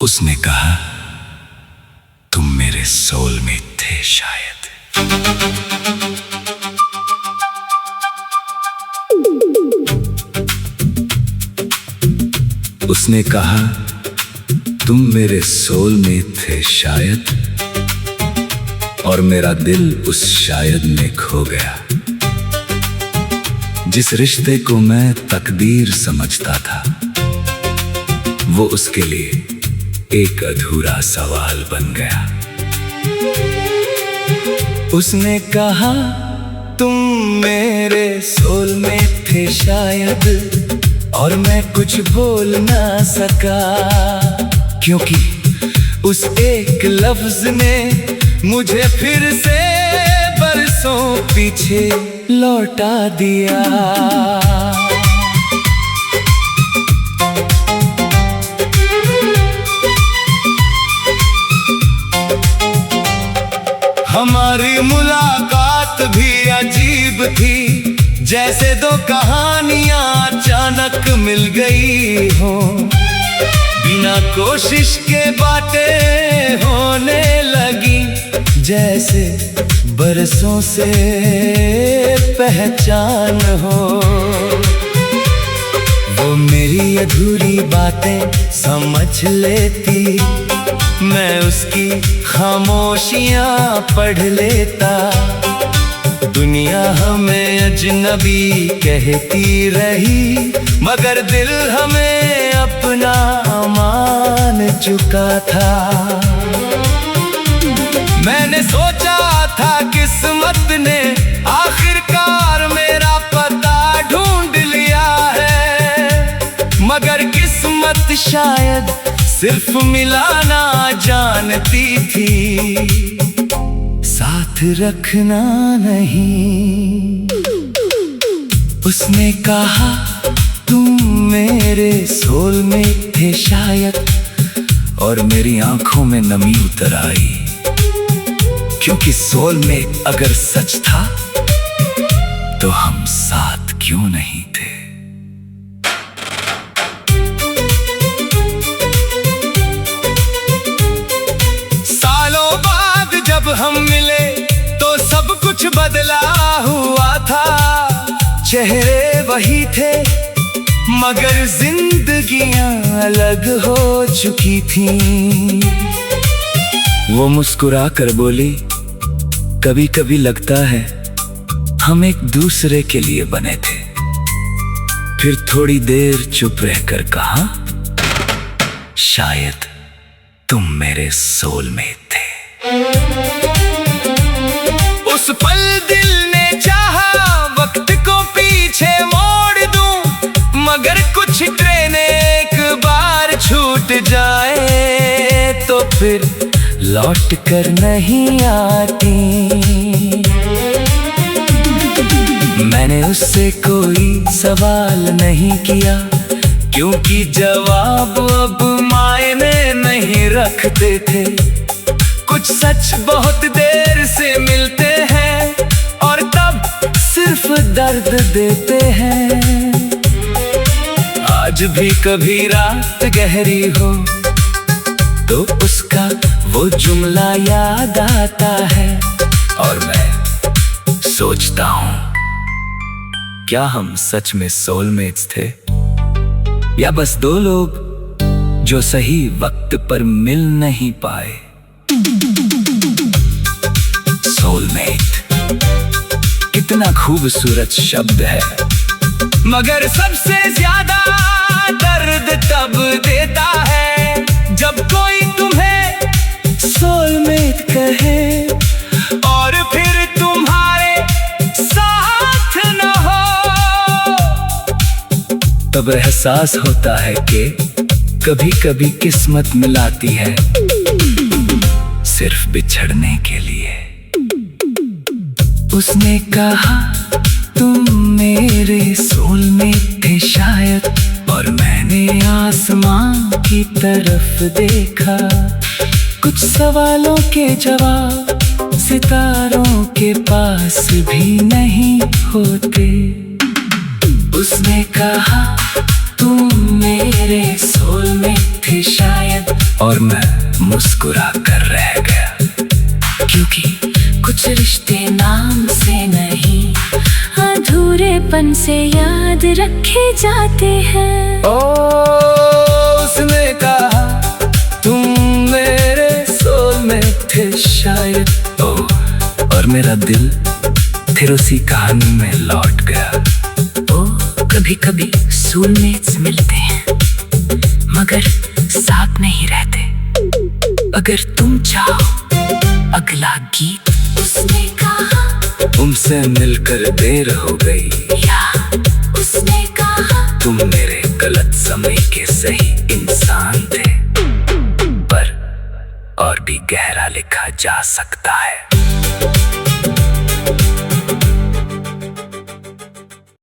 उसने कहा तुम मेरे सोलमेट थे शायद। उसने कहा तुम मेरे सोलमेट थे शायद, और मेरा दिल उस शायद में खो गया। जिस रिश्ते को मैं तकदीर समझता था, वो उसके लिए एक अधूरा सवाल बन गया। उसने कहा तुम मेरे सोलमेट थे शायद, और मैं कुछ बोल ना सका, क्योंकि उस एक लफ्ज ने मुझे फिर से बरसों पीछे लौटा दिया। हमारी मुलाकात भी अजीब थी, जैसे दो कहानियां अचानक मिल गई हो। बिना कोशिश के बातें होने लगी, जैसे बरसों से पहचान हो। वो मेरी अधूरी बातें समझ लेती, मैं उसकी खामोशियां पढ़ लेता। दुनिया हमें अजनबी कहती रही, मगर दिल हमें अपना मान चुका था। मैंने सोचा था किस्मत ने आखिरकार मेरा पता ढूंढ लिया है, मगर किस्मत शायद सिर्फ मिलाना जानती थी, साथ रखना नहीं। उसने कहा तुम मेरे सोलमेट थे शायद, और मेरी आंखों में नमी उतर आई, क्योंकि सोलमेट अगर सच था तो हम साथ क्यों नहीं थे। जब हम मिले तो सब कुछ बदला हुआ था। चेहरे वही थे, मगर जिंदगियां अलग हो चुकी थीं। वो मुस्कुरा कर बोली, कभी कभी लगता है हम एक दूसरे के लिए बने थे। फिर थोड़ी देर चुप रहकर कहा, शायद तुम मेरे सोलमेट थे। उस पल दिल ने चाहा वक्त को पीछे मोड़ दूं, मगर कुछ ट्रेनें एक बार छूट जाए तो फिर लौट कर नहीं आती। मैंने उससे कोई सवाल नहीं किया, क्योंकि जवाब अब मायने नहीं रखते थे। कुछ सच बहुत देर से मिलते हैं, और तब सिर्फ दर्द देते हैं। आज भी कभी रात गहरी हो तो उसका वो जुमला याद आता है, और मैं सोचता हूँ क्या हम सच में सोलमेट्स थे, या बस दो लोग जो सही वक्त पर मिल नहीं पाए। सोलमेट कितना खूबसूरत शब्द है, मगर सबसे ज्यादा दर्द तब देता है जब कोई तुम्हें सोलमेट कहे, और फिर तुम्हारे साथ न हो। तब एहसास होता है कि कभी कभी किस्मत मिलाती है सिर्फ बिछड़ने के लिए। उसने कहा तुम मेरे सोलमेट थे शायद, और मैंने आसमां की तरफ देखा। कुछ सवालों के जवाब सितारों के पास भी नहीं होते। उसने कहा तुम मेरे सोलमेट थे शायद, और मैं मुस्कुरा कर रह गया। क्योंकि कुछ रिश्ते नाम से नहीं, अधूरेपन से याद रखे जाते हैं। ओ उसने कहा तुम मेरे सोल में थे शायद। ओ और मेरा दिल फिर उसी कहानी में लौट गया। ओ कभी कभी सोलमेट्स मिलते हैं मगर साथ नहीं रहते। अगर तुम चाहो अगला गीत। उसने कहा तुमसे मिलकर देर हो गई, या उसने कहा तुम मेरे गलत समय के सही इंसान थे। पर और भी गहरा लिखा जा सकता है।